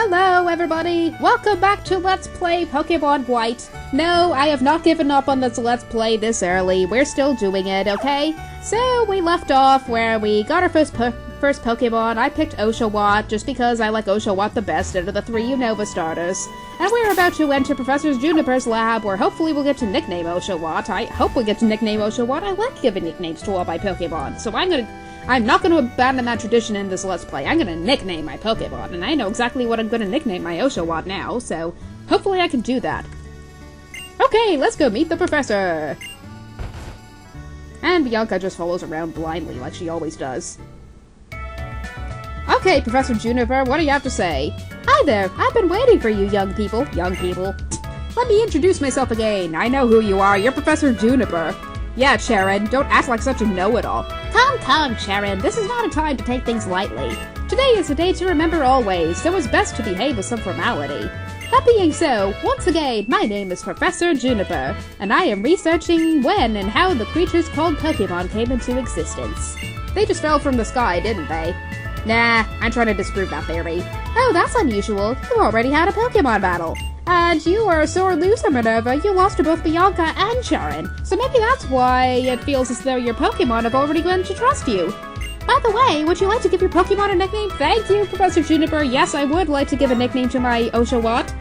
Hello everybody! Welcome back to Let's Play Pokemon White. No, I have not given up on this Let's Play this early. We're still doing it, okay? So, we left off where we got our first Pokemon. I picked Oshawott just because I like Oshawott the best out of the three Unova starters. And we're about to enter Professor Juniper's lab where hopefully we'll get to nickname Oshawott. I hope we get to nickname Oshawott. I like giving nicknames to all my Pokemon. So I'm not going to abandon that tradition in this Let's Play. I'm going to nickname my Pokemon, and I know exactly what I'm going to nickname my Oshawott now, so hopefully I can do that. Okay, let's go meet the professor! And Bianca just follows around blindly, like she always does. Okay, Professor Juniper, what do you have to say? Hi there, I've been waiting for you young people. Young people. Let me introduce myself again. I know who you are. You're Professor Juniper. Yeah, Cheren, don't act like such a know-it-all. Come, Cheren, this is not a time to take things lightly. Today is a day to remember always, so it's best to behave with some formality. That being so, once again, my name is Professor Juniper, and I am researching when and how the creatures called Pokemon came into existence. They just fell from the sky, didn't they? Nah, I'm trying to disprove that theory. Oh, that's unusual. You already had a Pokemon battle. And you are a sore loser, Minerva. You lost to both Bianca and Cheren. So maybe that's why it feels as though your Pokemon have already learned to trust you. By the way, would you like to give your Pokemon a nickname? Thank you, Professor Juniper. Yes, I would like to give a nickname to my Oshawott.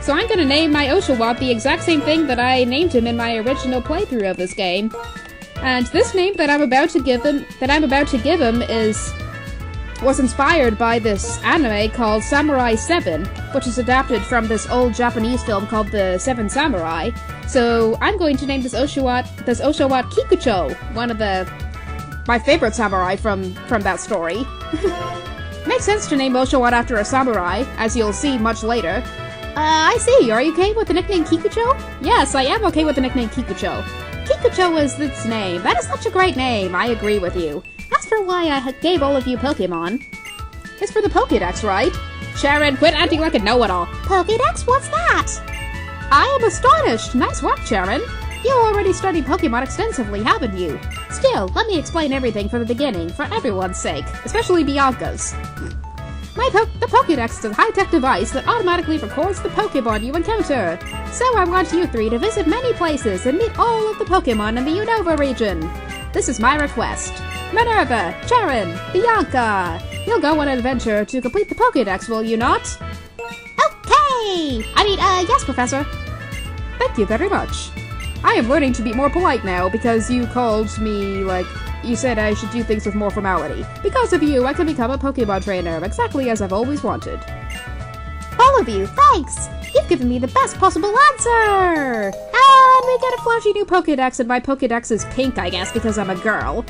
So I'm going to name my Oshawott the exact same thing that I named him in my original playthrough of this game. And this name that I'm about to give him was inspired by this anime called Samurai 7, which is adapted from this old Japanese film called The Seven Samurai. So I'm going to name this Oshawott Kikucho, one of my favorite samurai from that story. Makes sense to name Oshawott after a samurai, as you'll see much later. I see. Are you okay with the nickname Kikucho? Yes, I am okay with the nickname Kikucho. Kikucho is its name. That is such a great name. I agree with you. As for why I gave all of you Pokemon, it's for the Pokédex, right? Cheren, quit acting like a know-it-all. Pokédex? What's that? I am astonished. Nice work, Cheren. You already studied Pokemon extensively, haven't you? Still, let me explain everything from the beginning, for everyone's sake, especially Bianca's. The Pokédex is a high-tech device that automatically records the Pokemon you encounter. So I want you three to visit many places and meet all of the Pokemon in the Unova region. This is my request. Minerva, Cheren, Bianca, you'll go on an adventure to complete the Pokédex, will you not? Okay! Yes, Professor. Thank you very much. I am learning to be more polite now because you called me, you said I should do things with more formality. Because of you, I can become a Pokemon trainer, exactly as I've always wanted. All of you, thanks! You've given me the best possible answer! And we get a flashy new Pokédex, and my Pokédex is pink, I guess, because I'm a girl.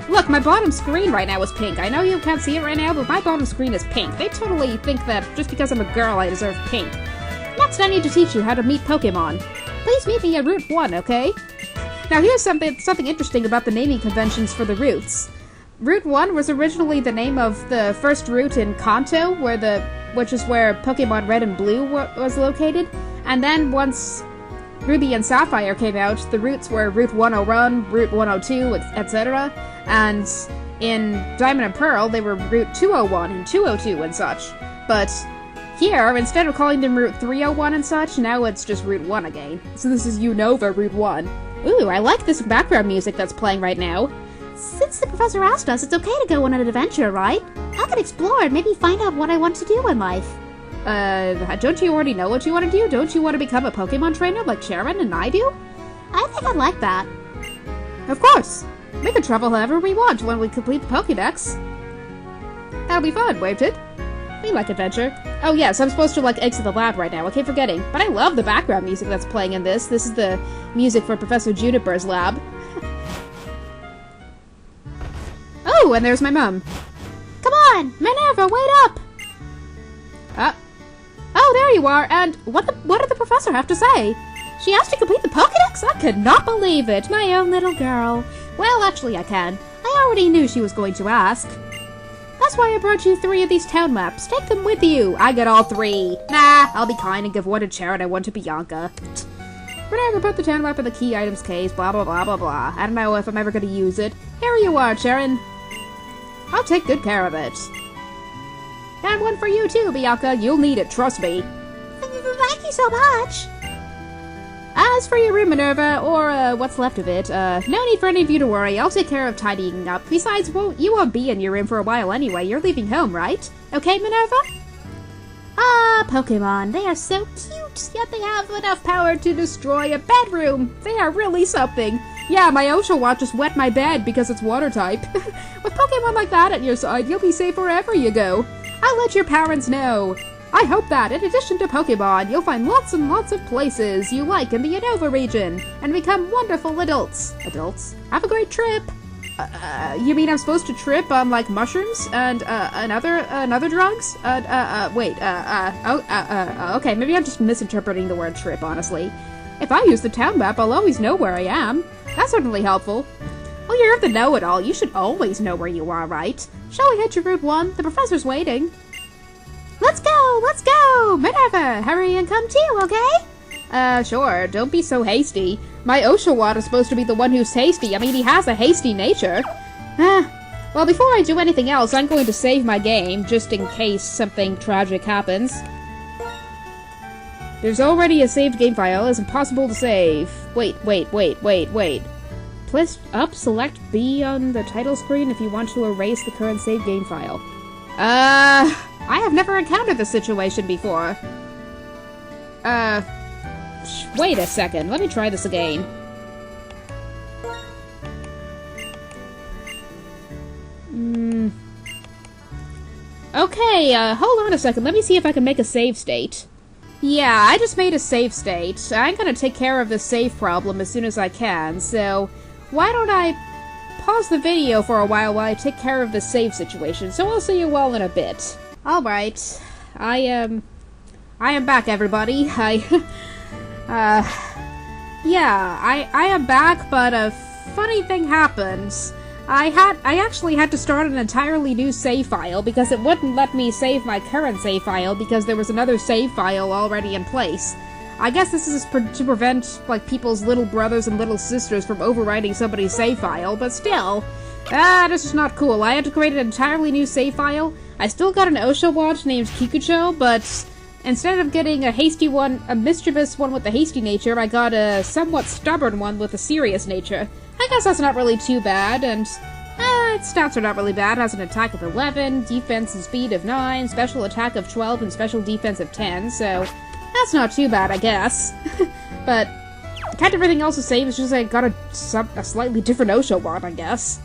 Look, my bottom screen right now is pink. I know you can't see it right now, but my bottom screen is pink. They totally think that just because I'm a girl, I deserve pink. Next, I need to teach you how to meet Pokemon. Please meet me at Route 1, okay? Now here's something interesting about the naming conventions for the routes. Route 1 was originally the name of the first route in Kanto, which is where Pokemon Red and Blue was located, and then once Ruby and Sapphire came out, the routes were Route 101, Route 102, etc., and in Diamond and Pearl, they were Route 201 and 202 and such. But here, instead of calling them Route 301 and such, now it's just Route 1 again. So this is Unova Route 1. Ooh, I like this background music that's playing right now. Since the professor asked us, it's okay to go on an adventure, right? I could explore and maybe find out what I want to do in life. Don't you already know what you want to do? Don't you want to become a Pokemon trainer like Cheren and I do? I think I'd like that. Of course! We can travel however we want when we complete the Pokédex. That'll be fun, won't it? We like adventure. Oh yes, I'm supposed to exit the lab right now, I keep forgetting. But I love the background music that's playing in this. This is the music for Professor Juniper's lab. Oh, and there's my mom. Come on! Minerva, wait up! Oh, there you are, and what did the professor have to say? She asked to complete the Pokédex? I could not believe it, my own little girl. Well, actually I can. I already knew she was going to ask. That's why I brought you 3 of these town maps. Take them with you. I get all 3. Nah, I'll be kind and give one to Cheren and one to Bianca. Whatever, put the town map in the key items case, blah blah blah blah blah. I don't know if I'm ever going to use it. Here you are, Cheren. I'll take good care of it. And one for you too, Bianca. You'll need it, trust me. Thank you so much. As for your room, Minerva, or what's left of it, no need for any of you to worry. I'll take care of tidying up. Besides, you won't be in your room for a while anyway. You're leaving home, right? Okay, Minerva? Pokemon, they are so cute, yet they have Enough power to destroy a bedroom. They are really something. Yeah, my Oshawott just wet my bed because it's water type. With Pokemon like that at your side, you'll be safe wherever you go. I'll let your parents know. I hope that, in addition to Pokemon, you'll find lots and lots of places you like in the Unova region, and become wonderful adults. Have a great trip! You mean I'm supposed to trip on, like, mushrooms? And other drugs? Okay, maybe I'm just misinterpreting the word trip, honestly. If I use the town map, I'll always know where I am. That's certainly helpful. Well, you're the know-it-all. You should always know where you are, right? Shall we head to Route 1? The professor's waiting. Let's go! Minerva, hurry and come too, okay? Sure. Don't be so hasty. My Oshawott is supposed to be the one who's hasty. I mean, he has a hasty nature. Well, before I do anything else, I'm going to save my game, just in case something tragic happens. There's already a saved game file. It's impossible to save. Wait. Press up, select B on the title screen if you want to erase the current saved game file. I have never encountered this situation before. Wait a second. Let me try this again. Okay, hold on a second. Let me see if I can make a save state. Yeah, I just made a save state. I'm gonna take care of this save problem as soon as I can, so why don't I pause the video for a while I take care of the save situation, so I'll see you all in a bit. Alright, I am back, everybody. Yeah, I am back, but a funny thing happened. I actually had to start an entirely new save file because it wouldn't let me save my current save file because there was another save file already in place. I guess this is to prevent, like, people's little brothers and little sisters from overwriting somebody's save file, but still, this is not cool. I had to create an entirely new save file. I still got an Oshawott named Kikucho, but instead of getting a hasty one, a mischievous one with a hasty nature, I got a somewhat stubborn one with a serious nature. I guess that's not really too bad, and its stats are not really bad. It has an attack of 11, defense and speed of 9, special attack of 12, and special defense of 10, so that's not too bad, I guess. But kept everything else the same, it's just I got a slightly different Oshawott, I guess.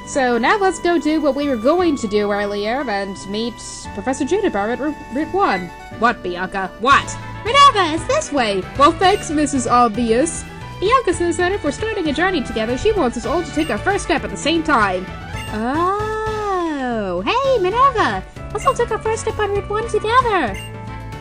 So now let's go do what we were going to do earlier and meet Professor Juniper at Route 1. What, Bianca? What? Minerva, it's this way! Well, thanks, Mrs. Obvious. Bianca says that if we're starting a journey together, she wants us all to take our first step at the same time. Oh, hey, Minerva! Let's all take our first step on Route 1 together!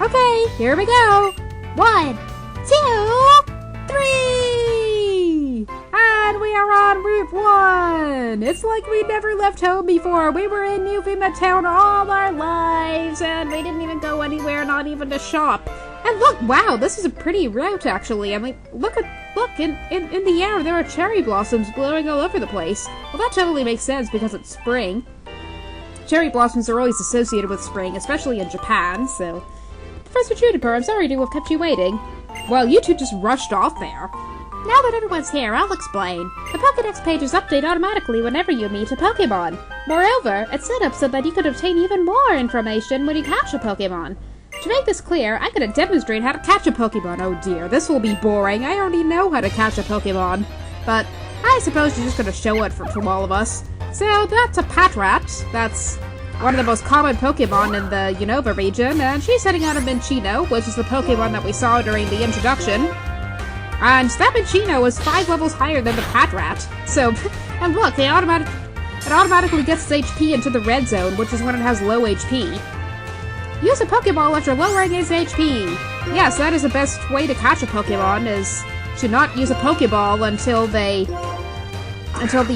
Okay, here we go! 1, 2, 3! And we are on Route 1! It's like we never left home before. We were in New Vima Town all our lives, and we didn't even go anywhere, not even to shop. And look, wow, this is a pretty route, actually. I mean, look, in the air, there are cherry blossoms glowing all over the place. Well, that totally makes sense because it's spring. Cherry blossoms are always associated with spring, especially in Japan, so... Professor Juniper, I'm sorry to have kept you waiting. Well, you two just rushed off there. Now that everyone's here, I'll explain. The Pokédex pages update automatically whenever you meet a Pokémon. Moreover, it's set up so that you can obtain even more information when you catch a Pokémon. To make this clear, I'm going to demonstrate how to catch a Pokémon. Oh dear, this will be boring. I already know how to catch a Pokémon. But I suppose you're just going to show it from all of us. So that's a Patrat. That's one of the most common Pokémon in the Unova region, and she's heading out of Minccino, which is the Pokémon that we saw during the introduction. And that Minccino is 5 levels higher than the Patrat. So, and look, it automatically gets its HP into the red zone, which is when it has low HP. Use a Pokeball after lowering its HP. Yes, that is the best way to catch a Pokemon, is to not use a Pokeball until the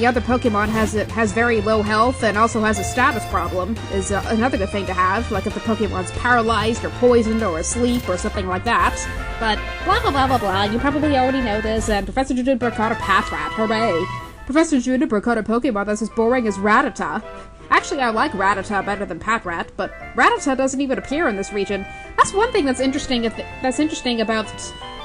other Pokemon has very low health and also has a status problem, is another good thing to have, like if the Pokemon's paralyzed or poisoned or asleep or something like that. But blah blah blah blah blah, you probably already know this, and Professor Juniper caught a Patrat, hooray! Professor Juniper caught a Pokemon that's as boring as Rattata. Actually, I like Rattata better than Patrat, but Rattata doesn't even appear in this region. That's one thing that's interesting.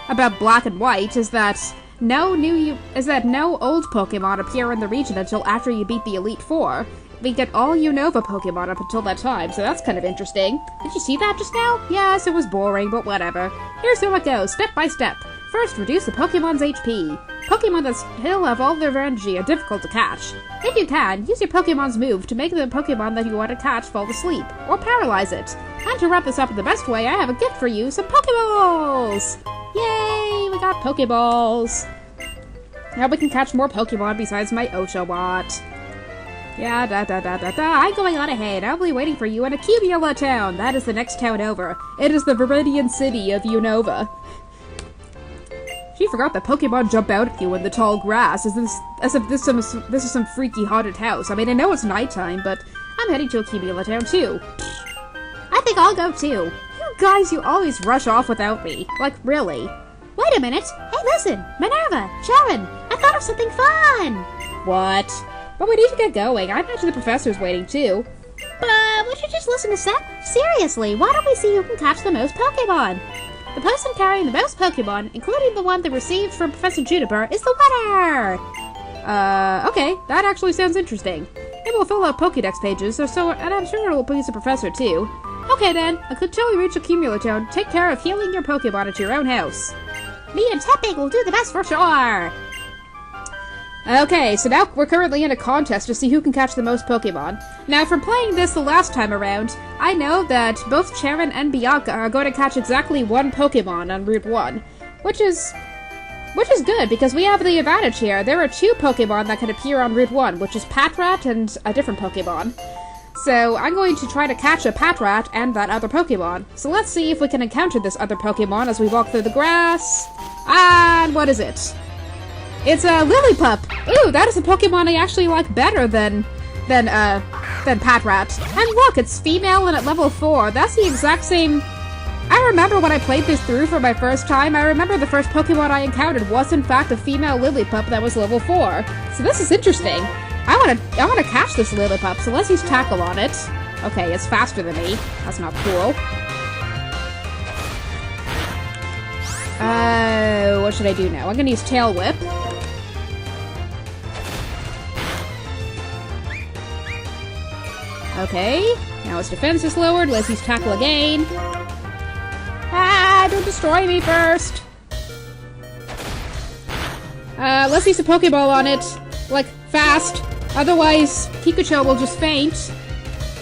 About Black and White is that no old Pokemon appear in the region until after you beat the Elite Four. We get all Unova Pokemon up until that time, so that's kind of interesting. Did you see that just now? Yes, it was boring, but whatever. Here's how it goes, step by step. First, reduce the Pokemon's HP. Pokemon that still have all their energy are difficult to catch. If you can, use your Pokemon's move to make the Pokemon that you want to catch fall asleep, or paralyze it. And to wrap this up in the best way, I have a gift for you, some Pokeballs! Yay, we got Pokeballs! Now we can catch more Pokemon besides my Oshawott. Yeah, I'm going on ahead. I'll be waiting for you in Accumula Town. That is the next town over. It is the Viridian City of Unova. She forgot that Pokemon jump out at you in the tall grass, as if this is some freaky haunted house. I mean, I know it's nighttime, but I'm heading to Accumula Town too. I think I'll go too. You guys, you always rush off without me. Like, really. Wait a minute. Hey, listen. Minerva, Cheren, I thought of something fun. What? But we need to get going. I imagine the professor's waiting too. But we should just listen to seriously, why don't we see who can catch the most Pokemon? The person carrying the most Pokemon, including the one that received from Professor Juniper, is the winner! Okay, that actually sounds interesting. It will fill out Pokédex pages, and I'm sure it will please the professor too. Okay then, until we reach Accumula Town, take care of healing your Pokemon at your own house. Me and Tepig will do the best for sure! Okay, so now we're currently in a contest to see who can catch the most Pokemon. Now, from playing this the last time around, I know that both Cheren and Bianca are going to catch exactly one Pokemon on Route 1, which is good, because we have the advantage here. There are two Pokemon that can appear on Route 1, which is Patrat and a different Pokemon. So, I'm going to try to catch a Patrat and that other Pokemon. So let's see if we can encounter this other Pokemon as we walk through the grass. And what is it? It's a Lillipup! Ooh, that is a Pokemon I actually like better than Patrat. And look, it's female and at level 4. That's the exact same... I remember when I played this through for my first time, I remember the first Pokemon I encountered was in fact a female Lillipup that was level 4. So this is interesting. I wanna catch this Lillipup, so let's use Tackle on it. Okay, it's faster than me. That's not cool. What should I do now? I'm gonna use Tail Whip. Okay, now its defense is lowered. Let's use Tackle again. Ah, don't destroy me first! Let's use a Pokeball on it. Like, fast. Otherwise, Pikachu will just faint.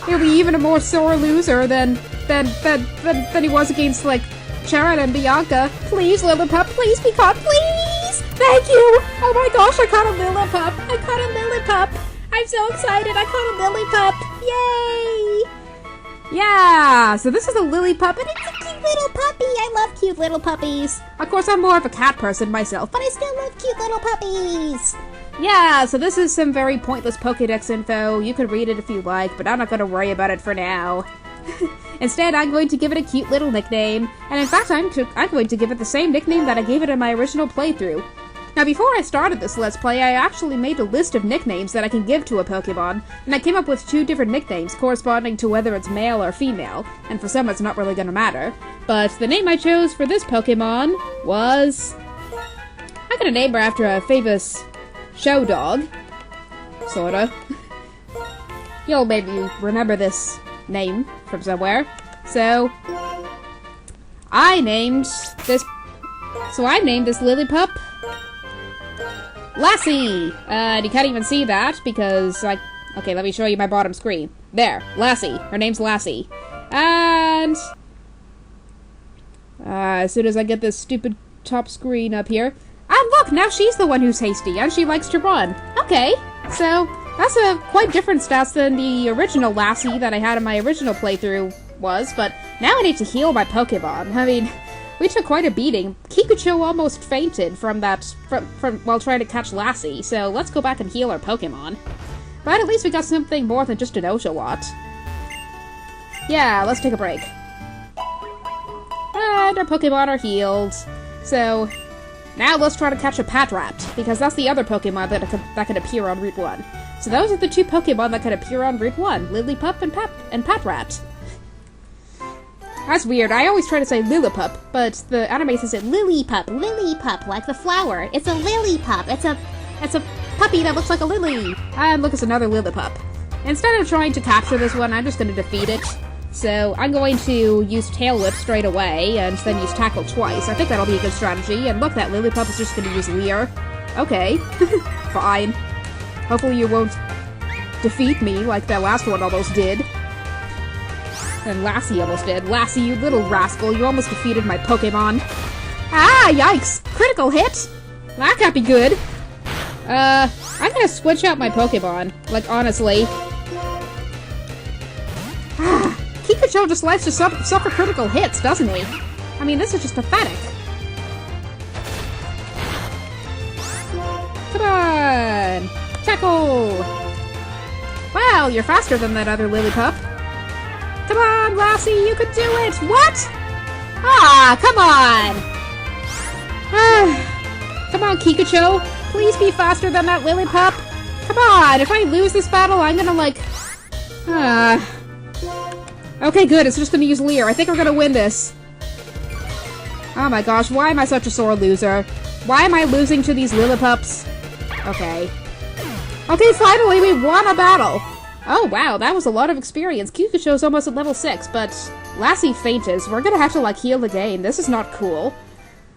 He'll be even a more sore loser than he was against, like, Cheren and Bianca. Please, Lillipup, please be caught, please! Thank you! Oh my gosh, I caught a Lillipup! I caught a Lillipup! I'm so excited, I caught a Lillipup! Yay! Yeah, so this is a Lillipup, and it's a cute little puppy! I love cute little puppies! Of course, I'm more of a cat person myself, but I still love cute little puppies! Yeah, so this is some very pointless Pokédex info. You can read it if you like, but I'm not going to worry about it for now. Instead, I'm going to give it a cute little nickname, and in fact, I'm going to give it the same nickname that I gave it in my original playthrough. Now, before I started this Let's Play, I actually made a list of nicknames that I can give to a Pokemon, and I came up with 2 different nicknames corresponding to whether it's male or female, and for some it's not really gonna matter. But the name I chose for this Pokemon was... I'm gonna name her after a famous show dog. Sorta. You'll maybe remember this name from somewhere. So, I named this Lillipup Lassie! And you can't even see that because, like, okay, let me show you my bottom screen. There, Lassie. Her name's Lassie. And as soon as I get this stupid top screen up here, and look, now she's the one who's hasty, and she likes to run. Okay, so that's a quite different stats than the original Lassie that I had in my original playthrough was, but now I need to heal my Pokemon. I mean, we took quite a beating. Kikucho almost fainted from while trying to catch Lassie, so let's go back and heal our Pokemon. But at least we got something more than just an Oshawott. Yeah, let's take a break. And our Pokemon are healed. So, now let's try to catch a Patrat, because that's the other Pokemon that can appear on Route 1. So those are the two Pokemon that could appear on Route 1, Lillipup and Patrat. That's weird. I always try to say Lillipup, but the anime says it Lillipup, like the flower. It's a Lillipup. It's a puppy that looks like a lily. And look, it's another Lillipup. Instead of trying to capture this one, I'm just going to defeat it. So I'm going to use Tail Whip straight away, and then use Tackle twice. I think that'll be a good strategy. And look, that Lillipup is just going to use Leer. Okay. Fine. Hopefully you won't defeat me like that last one almost did. And Lassie almost did. Lassie, you little rascal, you almost defeated my Pokemon. Ah, yikes! Critical hit! That can't be good. I'm gonna switch out my Pokemon. Like, honestly. Pikachu just likes to suffer critical hits, doesn't he? I mean, this is just pathetic. Come on! Tackle! Wow, you're faster than that other Lillipup. Come on, Lassie, you can do it! What? Ah, come on! Come on, Pikachu. Please be faster than that Lillipup. Come on, if I lose this battle, I'm gonna, like... Okay, good, it's just gonna use Leer. I think we're gonna win this. Oh my gosh, why am I such a sore loser? Why am I losing to these Lillipups? Okay. Okay, finally, we won a battle! Oh wow, that was a lot of experience. Kikucho's almost at level 6, but Lassie fainted, so we're gonna have to, like, heal again. This is not cool.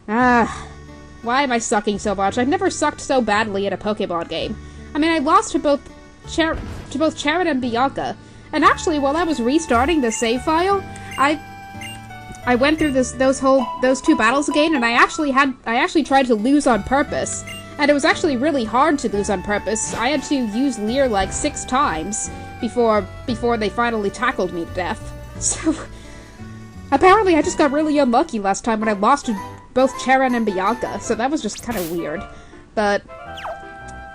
Why am I sucking so much? I've never sucked so badly in a Pokemon game. I mean, I lost to both Cheren and Bianca, and actually, while I was restarting the save file, I went through those two battles again, and I actually tried to lose on purpose. And it was actually really hard to lose on purpose. I had to use Leer like 6 times before they finally tackled me to death. So, apparently I just got really unlucky last time when I lost to both Cheren and Bianca, so that was just kind of weird. But,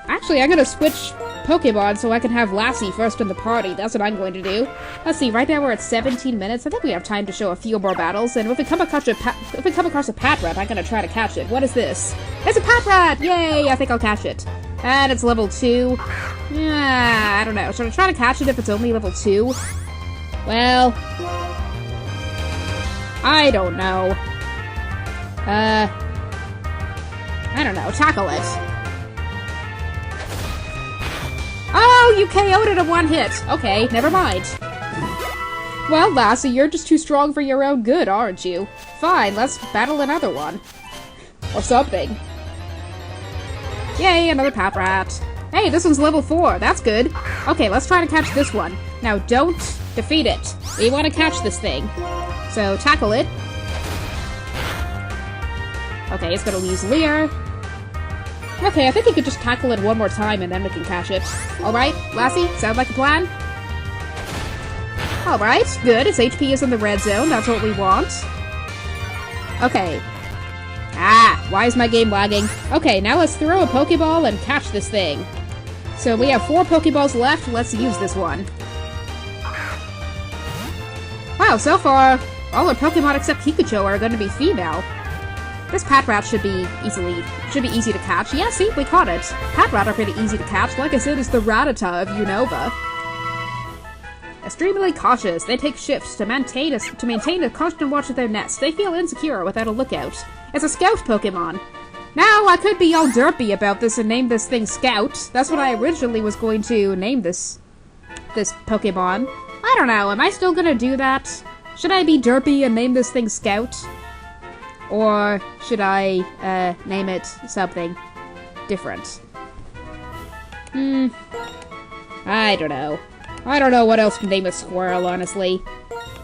actually I'm gonna switch Pokemon so I can have Lassie first in the party. That's what I'm going to do. Let's see, right now we're at 17 minutes. I think we have time to show a few more battles, and if we come across a Patrat, I'm gonna try to catch it. What is this? It's a Patrat! Yay! I think I'll catch it. And it's level 2. Yeah, I don't know. Should I try to catch it if it's only level 2? Well... I don't know. I don't know. Tackle it. Oh, you KO'd it in one hit! Okay, never mind. Well, Lassie, you're just too strong for your own good, aren't you? Fine, let's battle another one. Or something. Yay, another Patrat. Hey, this one's level 4, that's good. Okay, let's try to catch this one. Now, don't defeat it. We want to catch this thing. So, tackle it. Okay, it's gonna use Leer. Okay, I think we could just tackle it one more time and then we can catch it. Alright, Lassie, sound like a plan? Alright, good, its HP is in the red zone, that's what we want. Okay. Ah, why is my game lagging? Okay, now let's throw a Pokeball and catch this thing. So we have 4 Pokeballs left, let's use this one. Wow, so far, all our Pokemon except Pikachu are going to be female. This Patrat should be easy to catch. Yeah, see, we caught it. Patrat are pretty easy to catch. Like I said, it's the Rattata of Unova. Extremely cautious, they take shifts to maintain a constant watch of their nest. They feel insecure without a lookout. It's a Scout Pokemon. Now, I could be all derpy about this and name this thing Scout. That's what I originally was going to name this Pokemon. I don't know, am I still gonna do that? Should I be derpy and name this thing Scout? Or should I, name it something different? I don't know. I don't know what else to name a squirrel, honestly.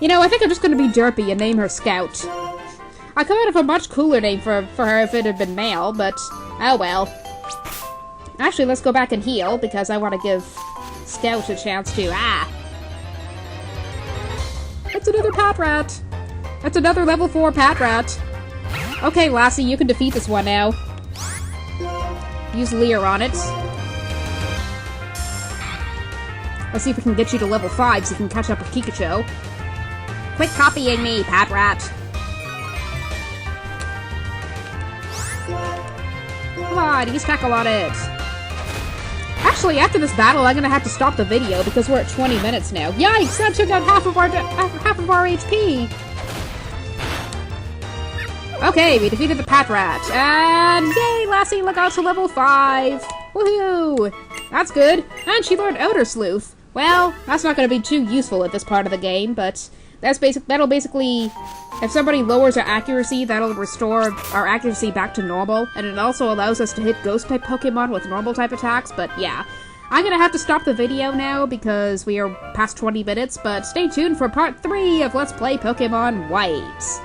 You know, I think I'm just gonna be derpy and name her Scout. I could have a much cooler name for her if it had been male, but oh well. Actually, let's go back and heal, because I want to give Scout a chance to, That's another Patrat! That's another level 4 Patrat! Okay, Lassie, you can defeat this one now. Use Leer on it. Let's see if we can get you to level 5 so you can catch up with Pikachu. Quit copying me, Patrat! Come on, use Tackle on it! Actually, after this battle, I'm gonna have to stop the video because we're at 20 minutes now. Yikes! That took out half of our HP! Okay, we defeated the Pat Rat. And yay, Lassie got to level 5! Woohoo! That's good. And she learned Outer Sleuth. Well, that's not gonna be too useful at this part of the game, but that'll basically... If somebody lowers our accuracy, that'll restore our accuracy back to normal, and it also allows us to hit Ghost-type Pokemon with normal-type attacks, but yeah. I'm gonna have to stop the video now because we are past 20 minutes, but stay tuned for part 3 of Let's Play Pokemon White.